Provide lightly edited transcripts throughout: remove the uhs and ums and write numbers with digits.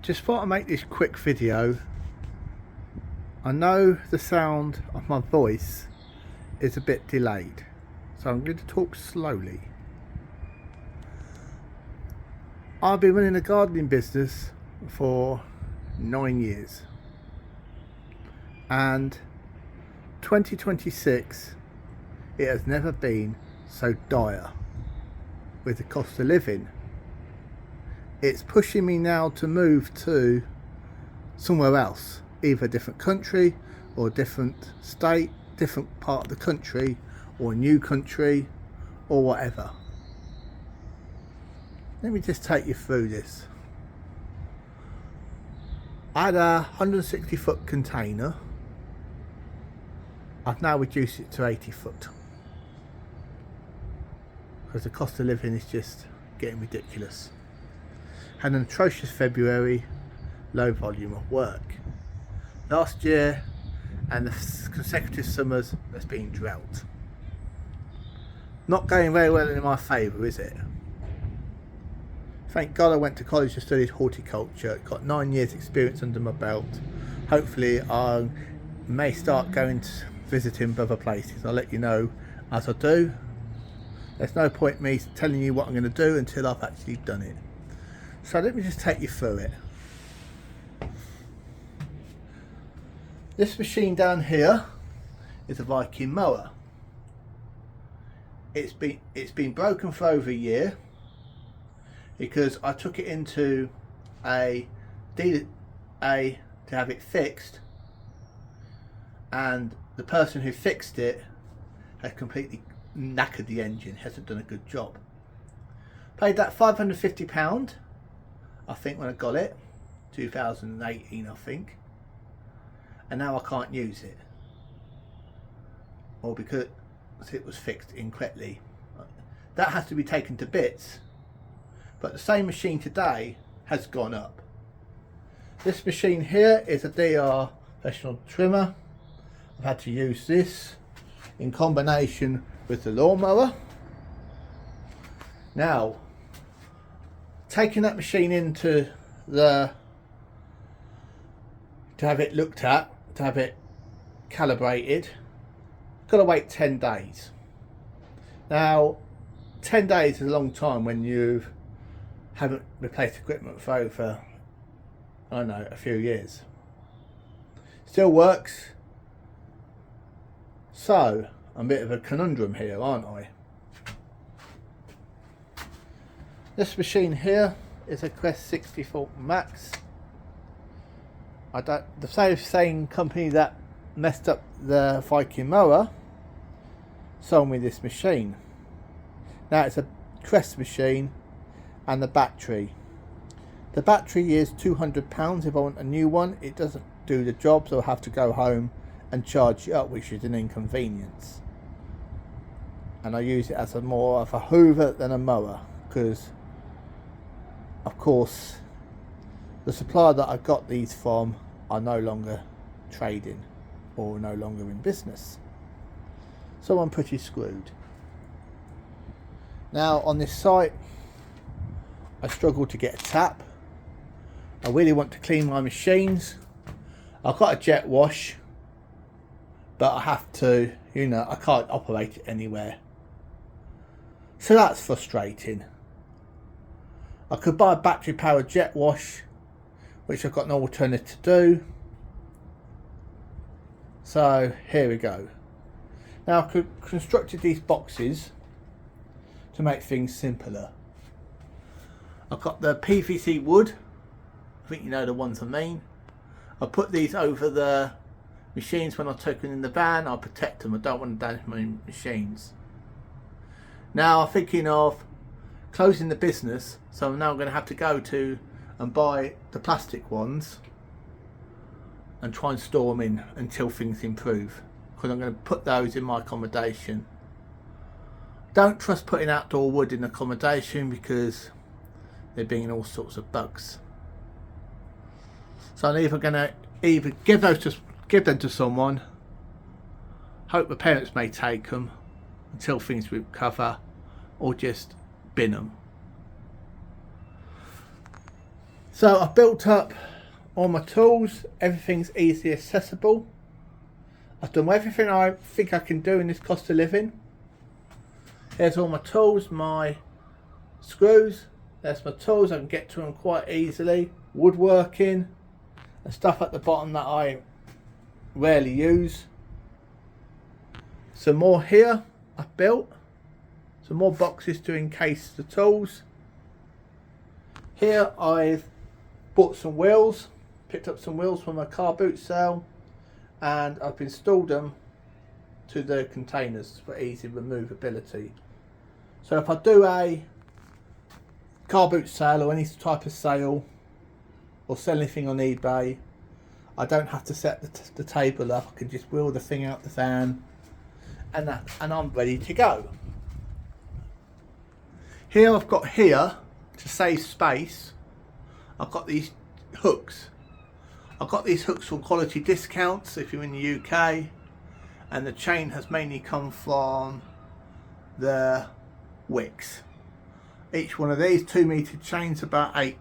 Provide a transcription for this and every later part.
Just thought I'd make this quick video. I know the sound of my voice is a bit delayed, so I'm going to talk slowly. I've been running a gardening business for 9 years, and 2026, it has never been so dire with the cost of living. It's pushing me now to move to somewhere else, either a different country or a different state, different part of the country or a new country or whatever. Let me just take you through this. I had a 160 foot container. I've now reduced it to 80 foot because the cost of living is just getting ridiculous. Had an atrocious February, low volume of work. Last year and the consecutive summers, there's been drought. Not going very well in my favour, is it? Thank God I went to college and studied horticulture. Got 9 years experience under my belt. Hopefully I may start going to visiting other places. I'll let you know as I do. There's no point me telling you what I'm going to do until I've actually done it. So let me just take you through it. This machine down here is a Viking mower. It's been broken for over a year because I took it into a dealer to have it fixed, and the person who fixed it had completely knackered the engine, hasn't done a good job. Paid that £550, I think, when I got it, 2018 I think, and now I can't use it, or because it was fixed incorrectly. That has to be taken to bits, but the same machine today has gone up. This machine here is a DR professional trimmer. I've had to use this in combination with the lawnmower. Now, taking that machine into to have it looked at, to have it calibrated, got to wait 10 days. Now, 10 days is a long time when you haven't replaced equipment for over, I don't know, a few years. Still works. So, I'm a bit of a conundrum here, aren't I? This machine here is a Quest 64 Max. The same company that messed up the Viking mower sold me this machine. Now it's a Crest machine, and the battery is £200. If I want a new one, it doesn't do the job, so I have to go home and charge it up, which is an inconvenience. And I use it as more of a hoover than a mower, because of course the supplier that I got these from are no longer trading or no longer in business, so I'm pretty screwed. Now on this site I struggle to get a tap. I really want to clean my machines. I've got a jet wash, but I have to, I can't operate it anywhere. So that's frustrating. I could buy a battery powered jet wash, which I've got no alternative to do. So here we go. Now I constructed these boxes to make things simpler. I've got the PVC wood. I think you know the ones I mean. I put these over the machines when I take them in the van. I'll protect them. I don't want to damage my machines. Now I'm thinking of closing the business, so I'm now going to have to go to and buy the plastic ones and try and store them in until things improve, because I'm going to put those in my accommodation. Don't trust putting outdoor wood in accommodation because they're bringing all sorts of bugs. So I'm either going to give them to someone, hope the parents may take them until things recover, or just bin them. So I've built up all my tools, everything's easily accessible. I've done everything I think I can do in this cost of living. Here's all my tools, my screws, there's my tools, I can get to them quite easily. Woodworking and stuff at the bottom that I rarely use. Some more here I've built, some more boxes to encase the tools. Here I've bought some wheels, picked up some wheels from a car boot sale, and I've installed them to the containers for easy removability. So if I do a car boot sale or any type of sale or sell anything on eBay, I don't have to set the table up. I can just wheel the thing out the van and I'm ready to go. Here I've got here, to save space, I've got these hooks. I've got these hooks from Quality Discounts if you're in the UK, and the chain has mainly come from the Wicks. Each one of these 2-meter chains about 8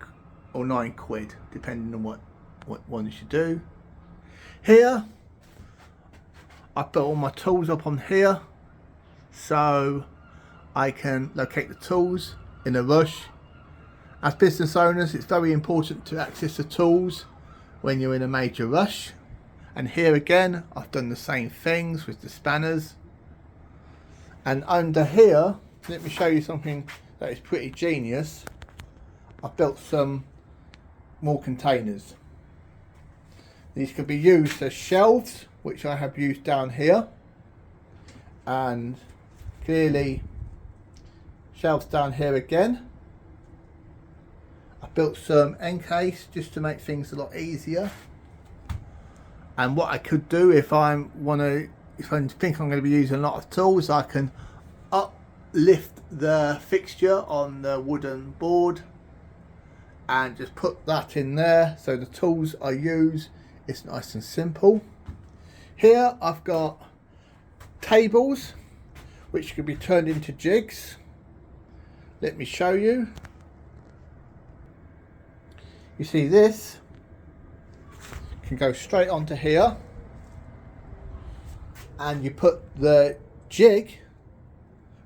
or 9 quid depending on what ones you do. Here I put all my tools up on here so I can locate the tools in a rush. As business owners, it's very important to access the tools when you're in a major rush, and here again I've done the same things with the spanners. And under here, let me show you something that is pretty genius. I've built some more containers. These can be used as shelves, which I have used down here, and clearly shelves down here again. I built some end case just to make things a lot easier. And what I could do if I think I'm going to be using a lot of tools, I can uplift the fixture on the wooden board and just put that in there, so the tools I use is nice and simple. Here I've got tables which can be turned into jigs. Let me show you. You see this can go straight onto here, and you put the jig,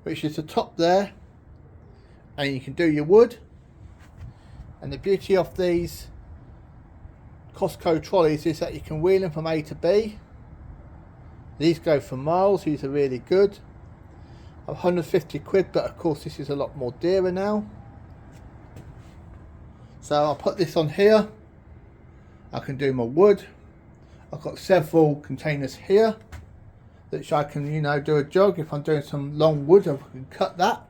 which is the top there, and you can do your wood. And the beauty of these Costco trolleys is that you can wheel them from A to B. These go for miles, these are really good. 150 quid, but of course this is a lot more dearer now. So I'll put this on here. I can do my wood. I've got several containers here which I can, do a jog. If I'm doing some long wood, I can cut that.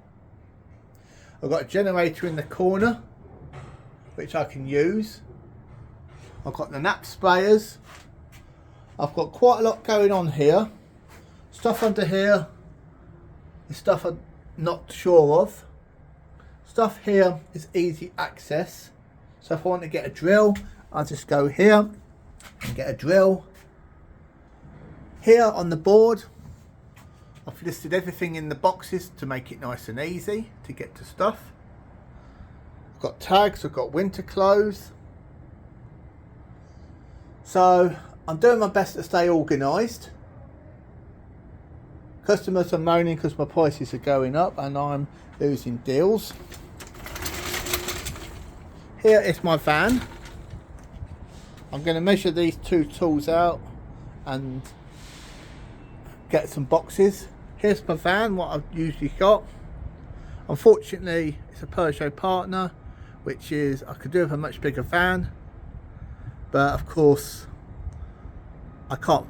I've got a generator in the corner which I can use. I've got the nap sprayers. I've got quite a lot going on here. Stuff under here is stuff I'm not sure of. Stuff here is easy access. So if I want to get a drill, I'll just go here and get a drill. Here on the board, I've listed everything in the boxes to make it nice and easy to get to stuff. I've got tags, I've got winter clothes. So I'm doing my best to stay organised. Customers are moaning because my prices are going up and I'm losing deals. Here is my van. I'm going to measure these two tools out and get some boxes. Here's my van, what I've usually got. Unfortunately, it's a Peugeot partner, which is, I could do with a much bigger van, but of course I can't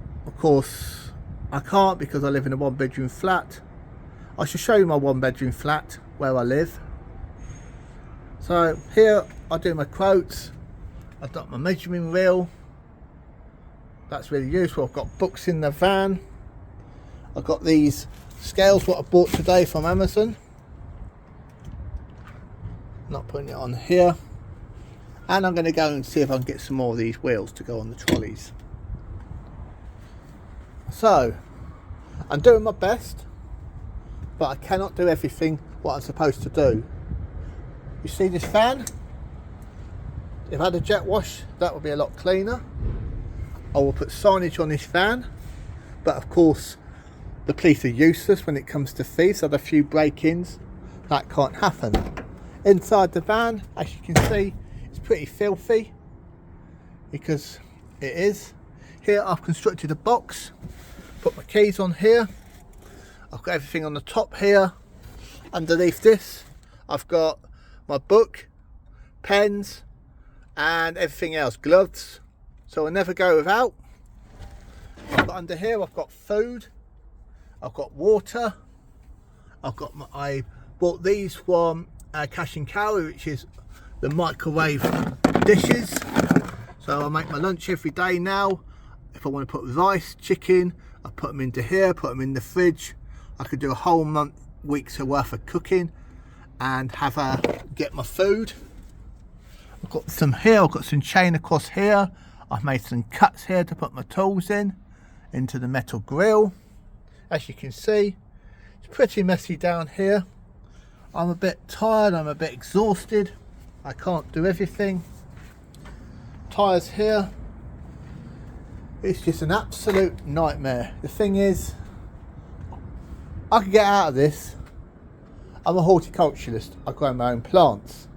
because I live in a 1-bedroom flat. I should show you my 1-bedroom flat where I live. So here I do my quotes. I've got my measuring reel. That's really useful. I've got books in the van. I've got these scales what I bought today from Amazon. Not putting it on here. And I'm going to go and see if I can get some more of these wheels to go on the trolleys. So I'm doing my best, but I cannot do everything what I'm supposed to do. You see this fan? If I had a jet wash, that would be a lot cleaner. I will put signage on this van, but of course the police are useless when it comes to thieves. So there's a few break-ins, that can't happen. Inside the van, as you can see, it's pretty filthy because it is. Here I've constructed a box, put my keys on here. I've got everything on the top here. Underneath this I've got my book, pens and everything else, gloves, so I never go without. I've got under here, I've got food, I've got water, I bought these from Cash and Carry, which is the microwave dishes. So I make my lunch every day now. If I want to put rice, chicken, I put them into here, put them in the fridge. I could do a whole week's worth of cooking and get my food. I've got some here, I've got some chain across here. I've made some cuts here to put my tools into the metal grill. As you can see, it's pretty messy down here. I'm a bit tired, I'm a bit exhausted. I can't do everything. Tyres here. It's just an absolute nightmare. The thing is, I could get out of this. I'm a horticulturalist, I grow my own plants.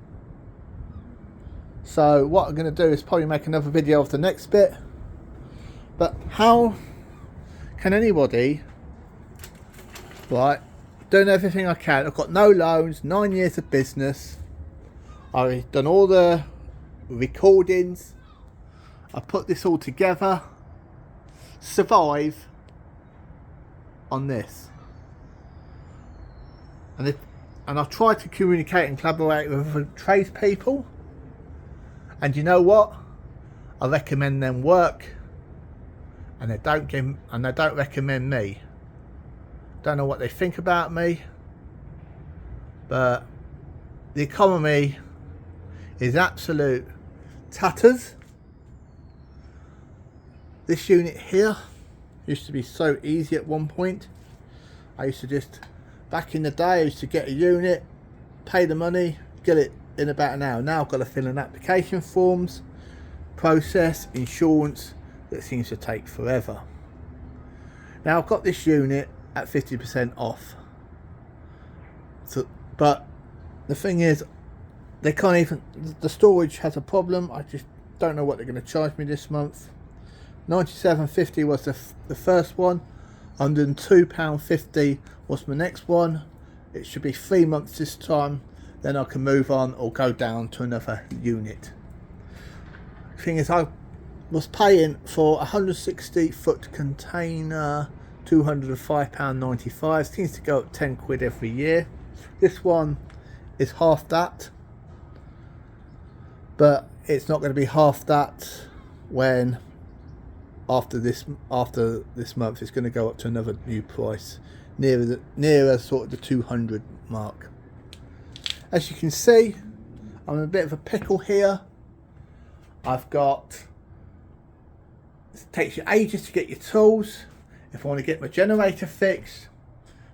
So what I'm going to do is probably make another video of the next bit. But how can anybody, right, doing everything I can, I've got no loans, 9 years of business, I've done all the recordings, I put this all together, survive on this. And I've tried to communicate and collaborate with tradespeople. And you know what? I recommend them work, and they don't recommend me. Don't know what they think about me, but the economy is absolute tatters. This unit here used to be so easy at one point. I used to just, back in the day, I used to get a unit, pay the money, get it in about an hour. Now I've got to fill in application forms, process, insurance, that seems to take forever. Now I've got this unit at 50% off. So, but the thing is, they can't even, the storage has a problem. I just don't know what they're going to charge me this month. £97.50 was the first one. £102.50 was my next one. It should be 3 months this time. Then I can move on or go down to another unit. The thing is, I was paying for a 160 foot container £205.95. Seems to go up 10 quid every year. This one is half that, but it's not going to be half that when after this month it's going to go up to another new price, nearer sort of the 200 mark. As you can see, I'm in a bit of a pickle here. It takes you ages to get your tools. If I want to get my generator fixed,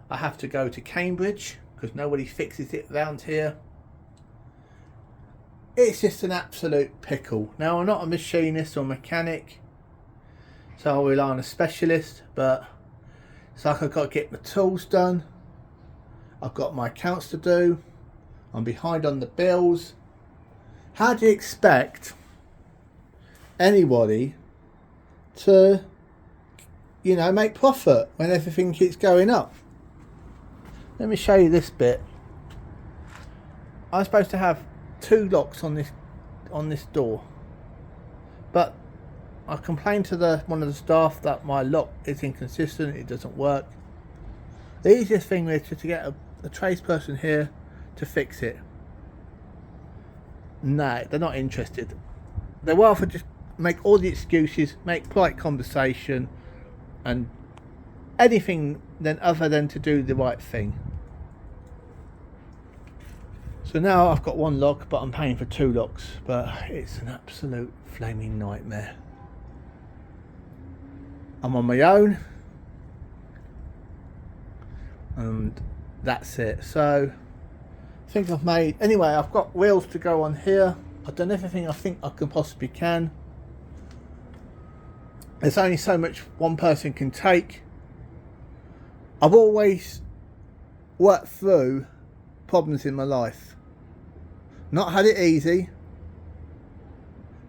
I have to go to Cambridge because nobody fixes it around here. It's just an absolute pickle. Now, I'm not a machinist or mechanic, so I'll rely on a specialist, but it's like I've got to get my tools done. I've got my accounts to do. I'm behind on the bills. How do you expect anybody to, make profit when everything keeps going up? Let me show you this bit. I'm supposed to have 2 locks on this door, but I complained to one of the staff that my lock is inconsistent, it doesn't work. The easiest thing is just to get a tradesperson here to fix it. No, they're not interested. They rather just make all the excuses, make polite conversation and anything other than to do the right thing. So now I've got 1 lock, but I'm paying for 2 locks, but it's an absolute flaming nightmare. I'm on my own and that's it. So I think I've got wheels to go on here. I've done everything I think I can possibly can. There's only so much one person can take. I've always worked through problems in my life. Not had it easy,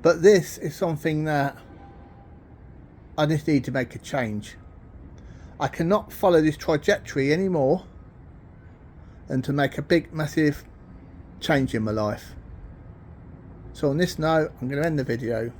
but this is something that I just need to make a change. I cannot follow this trajectory anymore and to make a big, massive change in my life. So on this note, I'm going to end the video.